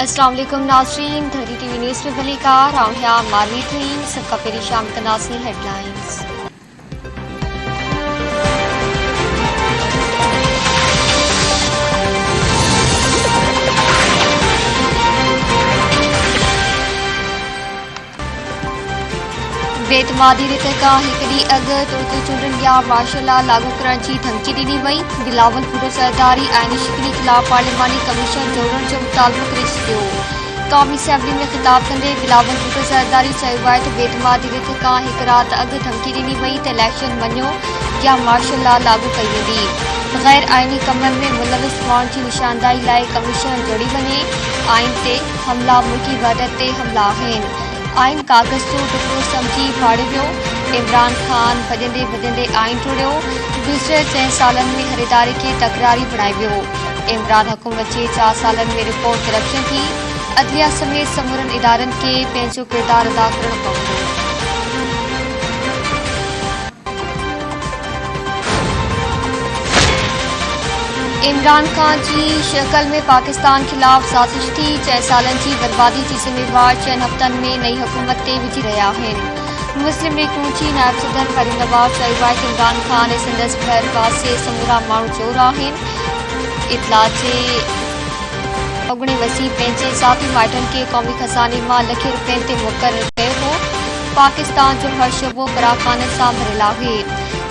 अस्सलाम वालेकुम नाज़रीन, धरती टीवी न्यूज़ में भलीकार आउंडिया मारवी थी सबका पेरी शाम तनासी हेडलाइंस। बेतमादी रिते का हिकड़ी अग तुर्क चूंडनि या मार्शल लागू करण की धमकी ॾिनी वई। बिलावल भुट्टो सरदारी आइनी शिकनी खिलाफ पार्लिमानी कमीशन जोड़ण जो मुतालबो करे छॾियो। क़ौमी असैम्बली में खिताब कंदे बिलावल भुट्टो सरदारी चयो आहे त बेतमादी रिते का हिक रात अग धमकी ॾिनी वई त इलेक्शन मञो या मार्शल लॉ लागू कई वेंदी। गैर आइनी कमनि में मुलविस माण्हुनि जी निशानदाही लाइ कमीशन जोड़ी वञे। आइन ते हमला मुल्की वहदत ते हमला आहिनि। आइन कागज़ जो टुकड़ो समझी फाड़े वियो। इमरान खान भॼंदे आइन टोड़ियो। गुज़िरियल 6 सालनि में ख़रीदारी खे तकरारी बणाए वियो। इमरान हुकूमत जे 4 सालनि में रिकॉर्ड करप्शन थी। अदलिया समेत समूरनि इदारनि खे पंहिंजो किरदारु अदा करणो पवंदो। इमरान खान की शक्ल में पाकिस्तान खिलाफ साजिश थी। 6 सालनि की बर्बादी की जिम्मेवार 4 हफ़्तनि में नई हुकूमत ते विझी रहिया आहिनि। मुस्लिम लीग नून जी नायब सदर करीम नवाज़ चयो आहे त इमरान खान ऐं संदसि भर पासे समूरा माण्हू चोर आहिनि। इतला जे अगुणे वसीम पंहिंजे साथी माइटनि खे क़ौमी खज़ाने मां लखे रुपयनि ते मुक़ररु कयो हो। पाकिस्तान जो हर शोबो फराखाननि सां भरियलु आहे।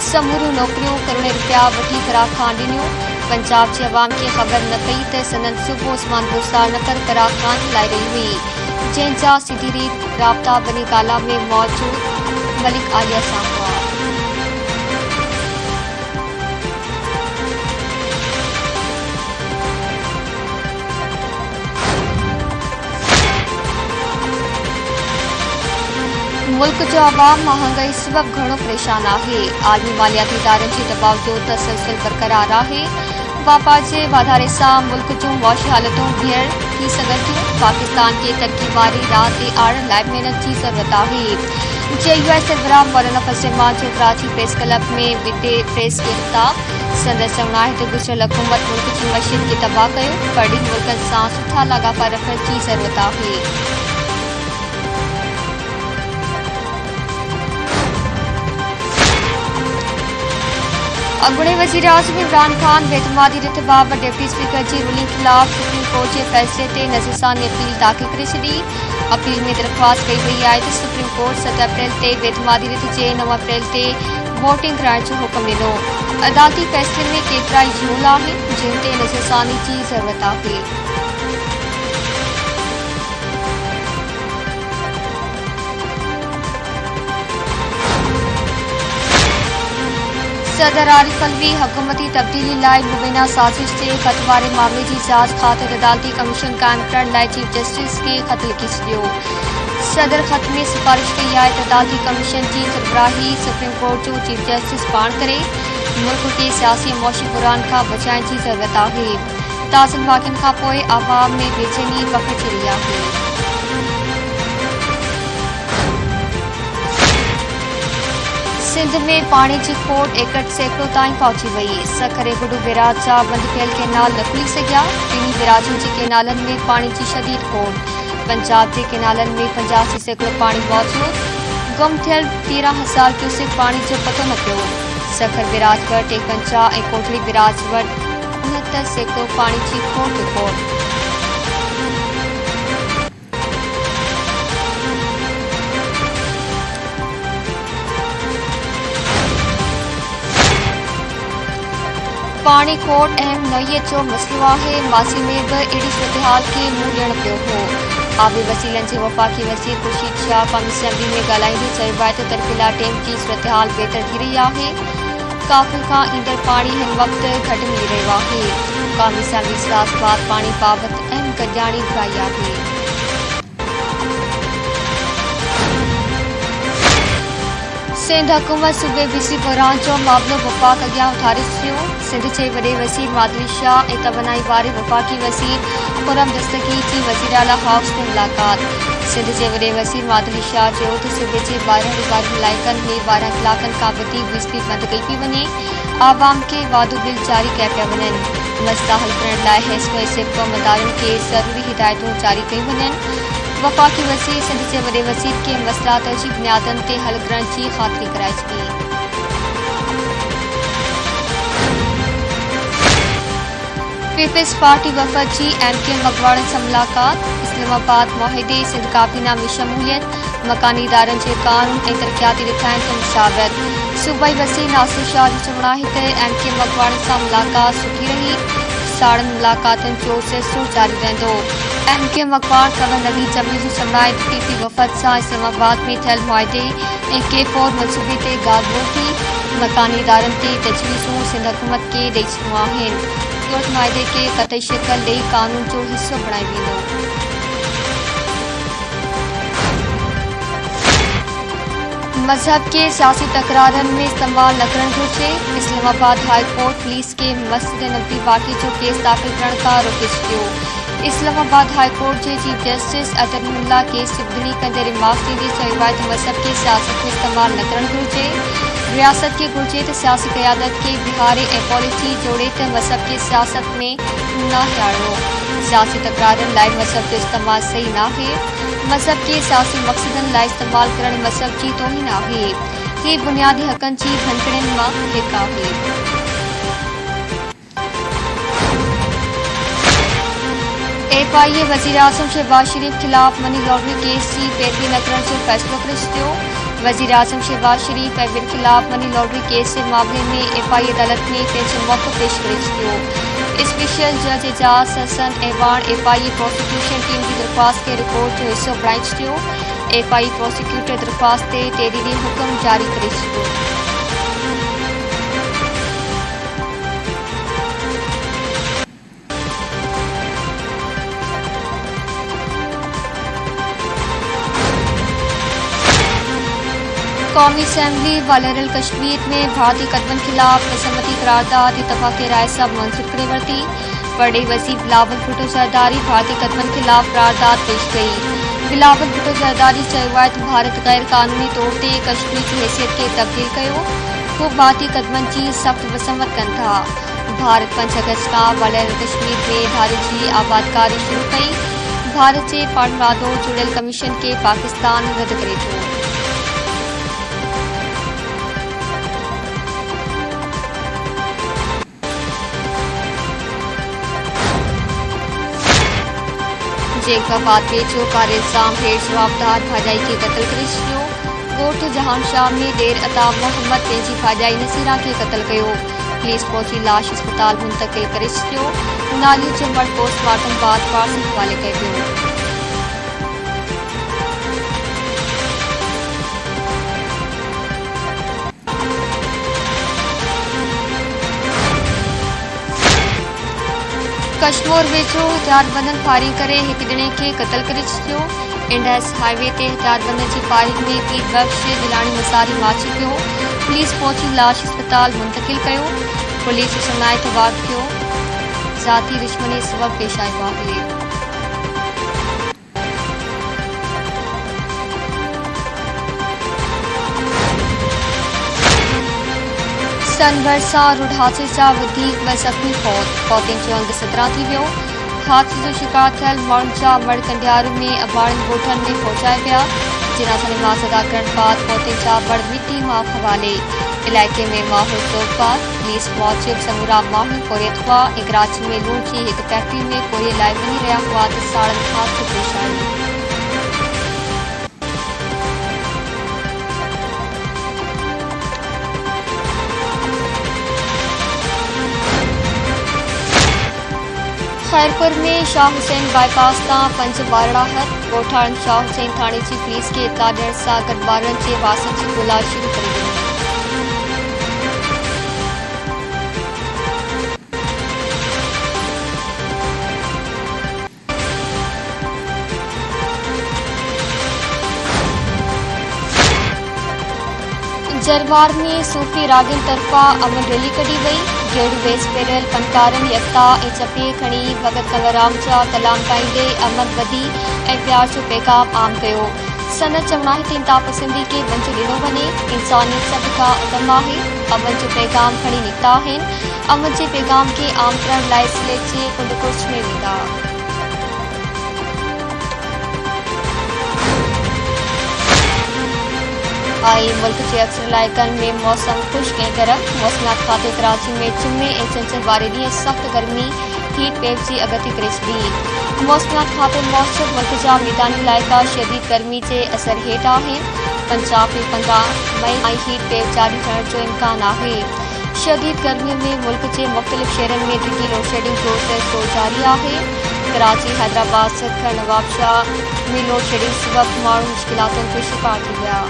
समूरियूं नौकरियूं करोड़े रुपया वठी फराख खान ॾिनियूं। पंजाब जे अवाम खे ख़बर न पई त संदन सुबुह उस्मान बुज़दार नफ़र फराख खान हलाई रही हुई, जंहिंजा सीधी रीत राब्ता बनी गाला में मौजूद मलिक आलिया सां हुआ। मुल्क जो अवाम महांगाई सबब घणो परेशान आहे। आलमी मालियाती इदारनि जे दबाव जो तसलसल बरक़रार आहे। वापार जे वाधारे सां मुल्क जूं मुआशी हालतूं बीहर थी सघनि थियूं। पाकिस्तान खे तरक़ी वारी राह ते आणण लाइ महिनत जी ज़रूरत आहे। JUI सरबराह मौलाना फज़ल रहमान जो कराची प्रेस क्लब में विदे प्रेस खे ख़िताब। संदसि चवणु आहे त गुज़िरियल हुकूमत मुल्क जी मशीद खे तबाह कयो। परॾेही मुल्कनि सां सुठा लाॻापा रखण जी ज़रूरत आहे। अॻूणे वज़ीर आज़म इमरान खान बेतमादी रिथ बाबति डिप्टी स्पीकर जी रूलिंग ख़िलाफ़ सुप्रीम कोर्ट जे फ़ैसिले ते नज़रसानी अपील दाख़िल करे छॾी। अपील में दरख़्वास्त कई वई आहे त सुप्रीम कोर्ट 7 अप्रैल ते बेतमादी रिथ जे 9 अप्रैल ते वोटिंग कराइण जो हुकुम ॾिनो। अदालती फ़ैसिले में केतिरा ई झूल आहिनि जिन ते नज़रसानी जी ज़रूरत आहे। सदर आरिफ अलवी हुकूमती तब्दीली लाइ मुबैना साज़िश जे ख़त वारे मामले जी जांच ख़ातिर अदालती कमीशन क़ाइमु करण लाइ चीफ जस्टिस खे ख़त लिखी छॾियो। सदर ख़त में सिफ़ारिश कई आहे त अदालती कमीशन जी सरबराही सुप्रीम कोर्ट जो चीफ जस्टिस पाण करे। मुल्क खे सियासी मुआशी बुरान खां बचाइण जी ज़रूरत आहे। ताज़नि वाक़िअनि खां पोइ आवाम में बेचैनी पखिड़िजी रही आहे। सिंध में पाणी जी खोट एकड़ सैकड़ो ताईं पहुची वई। सखरे गुडू बैराज जा बंद थियल केनाल न खुली सघिया। टिनी बैराजनि जे केनालनि में पाणी जी शदीद खोट। पंजाब जे केनालनि में 85% पाणी मौजूद। गुम थियल 13,000 क्यूसेक पाणी जो पतो न पियो। सखर बैराज वटि 51 ऐं कोटड़ी बैराज वटि 69% पाणी जी खोट रिपोर्ट। पाणी खोट अहम नौयत जो मसलो आहे। मासी में भी अहिड़ी सूरतहाल खे मुंहुं ॾियणु पियो हो। आबी वसीलनि जे वफ़ाक़ी वज़ीर ख़ुर्शीद शाह क़ौमी असैम्बली में ॻाल्हाईंदे चयो आहे त तरफ़ीला डैम जी सूरतहाल बहितर थी रही आहे। काफ़िल खां ईंदड़ पाणी हिन वक़्तु घटि मिली रहियो आहे। क़ौमी असैम्बली इजलास बाद पाणी बाबति अहम गॾिजाणी घुराई आहे। सिंध हुकूमत सूबे बिजली बहरान जो मामलो वफ़ाक़ अॻियां उथारे छॾियो। सिंध जे वॾे वज़ीर मादली शाह ऐं तवानाई वारे वफ़ाक़ी वज़ीर खुरम दस्तगीर जी वज़ीर आला हाउस में मुलाक़ात। सिंध जे वॾे वज़ीर मादली शाह चयो त सूबे जे 12 वारनि इलाइक़नि में 12 कलाकनि खां वधीक बिजली बंदि कई पई वञे। आवाम के वादो बिल जारी कया पिया वञनि। मसइला हल करण लाइ हैसको सिफ़ मदारनि खे ज़रूरी हिदायतूं जारी कयूं वञनि। वफ़ाक़ी वज़ीर सिंध जे वॾे वज़ीर खे मसइला तरजीह बुनियादनि ते हल करण जी ख़ातिरी कराइजी। पीपल्स पार्टी वफ़द जी MK मकवाड़नि सां मुलाक़ात। इस्लामाबाद मुआहिदे सिंध काबीना में शमूलियत। मकानी इदारनि जे कानून ऐं तरक़ियाती ॾिठाइनि ते मुशावरत। सूबाई वज़ीर नासिर शाह जो चवणु आहे त MK मकवाड़नि सां मुलाक़ात सुठी रही। साड़नि मुलाक़ातुनि जो सिलसिलो जारी रहंदो। MK मकवाण खबर नवीद जमील जो चवणु आहे त PP वफ़द सां इस्लामाबाद में थियल मुआहिदे ऐं K4 मंसूबे ते ॻाल्हि ॿोल थी। मकानी इदारनि ते तजवीज़ूं सिंध हुकूमत खे ॾेई छॾियूं आहिनि। मुआहिदे खे क़तई शिकल ॾेई कानून जो हिसो बणाए वेंदो। मज़हब के सियासी तकरारनि में इस्तेमाल न करणु घुरिजे। इस्लामाबाद हाई कोर्ट पुलिस खे मस्जिद नबवी वाक़े जो केस दाख़िल करण खां रोके छॾियो। इस्लामाबाद हाई कोर्ट जे चीफ जस्टिस अतनुल्लाह केस जी ॿुधणी कंदे रिमार्क्स ॾींदे चयो आहे त मज़हब खे सियासत में इस्तेमाल न करणु घुरिजे। रियासत खे घुरिजे त सियासी क़यादत खे बिहारे ऐं पॉलिसी जोड़े त मज़हब खे सियासत में न आणियो। सियासी तकरारनि लाइ मज़हब जो इस्तेमालु सही नाहे। मज़हब खे सियासी मक़सदनि लाइ इस्तेमालु करणु मज़हब जी तौहीन आहे। हीअ बुनियादी हक़नि जी भंकड़नि मां हिकु आहे। FIA वज़ीर आज़म शहबाज शरीफ ख़िलाफ़ मनी लॉन्ड्रिंग केस जी पैरवी न करण जो फ़ैसिलो करे छॾियो। वज़ीर आज़म शहबाज शरीफ ऐं ॿियनि ख़िलाफ़ मनी लॉन्ड्रिंग केस जे मामले में FIA अदालत में पंहिंजो मौक़िफ़ पेश करे छॾियो। स्पेशल जज एजाज़ हसन ऐवान FIA प्रोसिक्यूशन टीम जी दरख़्वास्त खे रिपोर्ट जो हिसो बणाए छॾियो। FIA प्रोसिक्यूटर दरख़्वास्त ते तहरीरी हुकुम जारी करे छॾियो। कौमी असम्बली वालरल कश्मीर में भारतीय कदमनि ख़िलाफ़ असहमति करारदाद इतफ़ाक़ी राय सां मंज़ूर करे वरिती। वॾे वज़ीर बिलावल भुट्टो ज़रदारी भारतीय कदमनि ख़िलाफ़ करारदाद पेश कई। बिलावल भुट्टो ज़रदारी चयो आहे त भारत गैर क़ानूनी तौर ते कश्मीर जी हैसियत खे तब्दील कयो। हू भारतीय कदमनि जी सख़्त मज़म्मत कनि था। भारत 5 अगस्त खां वालरल कश्मीर में धारियुनि जी आबादकारी शुरू कई। भारत जे पाण रादो जुड़ियल कमीशन खे पाकिस्तान रद्द करे थो। जेकाबाद जो कार इल्ज़ाम हेठि जवाबदार भाॼाई खे क़तल करे छॾियो। ॻोठ जहान शाह में ॾेर अता मोहम्मद पंहिंजी भाॼाई नसीरा खे क़तल कयो। पुलिस पहुची लाश अस्पताल मुंतक़िल करे छॾियो। नालियुनि जो मर्द पोस्टमार्टम बाद पार्सल हवाले कयो वियो। कश्मीर वेझो हथियारबंदनि फायरिंग करे हिकु ॼणे खे क़तल करे छॾियो। इंडस हाईवे ते हथियारबंदनि जी फायरिंग में पीर बख्श दिलाणी मसारी माची पियो। पुलिस पहुची लाश अस्पताल मुंतक़िल कयो। पुलिस जो चवणु आहे त वाक़ियो ज़ाती दुश्मनी सबबि पेश आयो आहे। सन भरिसां रोड हादसे सां वधीक ॿ ज़ख़्मी फौतनि जो अंग 17 थी वियो। हादसे जो शिकार थियल माण्हुनि जा मड़ कंडियार में अबाड़नि ॻोठनि में पहुचाए विया। जनाज़ा नमाज़ अदा करण बाद फौतनि जा मड़ मिटी माफ़ हवाले। इलाइक़े में माहौल ज़ोरदार। पुलिस मूजिब समूरा माण्हू पोरियत हुआ ऐं कराची में लूण जी हिकु फैक्ट्री में पोरीअ लाइ वञी रहिया हुआ त साड़नि हादसो पेश आयो। खैरपुर में शाह हुसैन बाईपास तां 5 ॿारड़ा हथ। ॻोठाणनि शाह हुसैन थाणे जी पुलिस खे इतला ॾियण सां गॾु ॿारनि जे वासनि जी ॻोल्हा शुरू करे ॾिनी। जरवार में सूफ़ी रागिन तरफ़ा अमन रैली कढी वई। गेड़ वेस पैरल फनकारनि यकता ऐं चपे खणी भगत कंवरराम जा कलाम ॻाईंदे अमन वधी ऐं प्यार जो पैगाम आम कयो। सनत 94 ते तापसंदी खे मंझि ॾिनो वञे। इंसानियत सभ खां अदम आहे। अमन जो पैगाम खणी निकिता आहिनि। अमन जे पैगाम खे आम करण लाइ स्लेट जे कुंडकुर्स में वेंदा। मुल्क के अक्सर इलाइक़नि में मौसम खुश्क ऐं गरम। मौसमियात खाते कराची में जुमे ऐं छंछर वारे ॾींहुं सख़्त गर्मी हीट वेव जी अगती करे छॾी। मौसमियात खाते मौसम मुल्क जा मैदानी इलाइक़ा शदीद गर्मी जे असर हेठि आहिनि। पंजाब में 15 मई ताईं हीट वेव जारी थियण जो इम्कान आहे। शदीद गर्मी में मुल्क के मुख़्तलिफ़ शहरनि में डिघी लोड शेडिंग जो सिलसिलो जारी आहे। कराची, हैदराबाद, सखर, नवाबशाह में लोड शेडिंग सबबि माण्हू मुश्किलातुनि जो शिकार थी विया।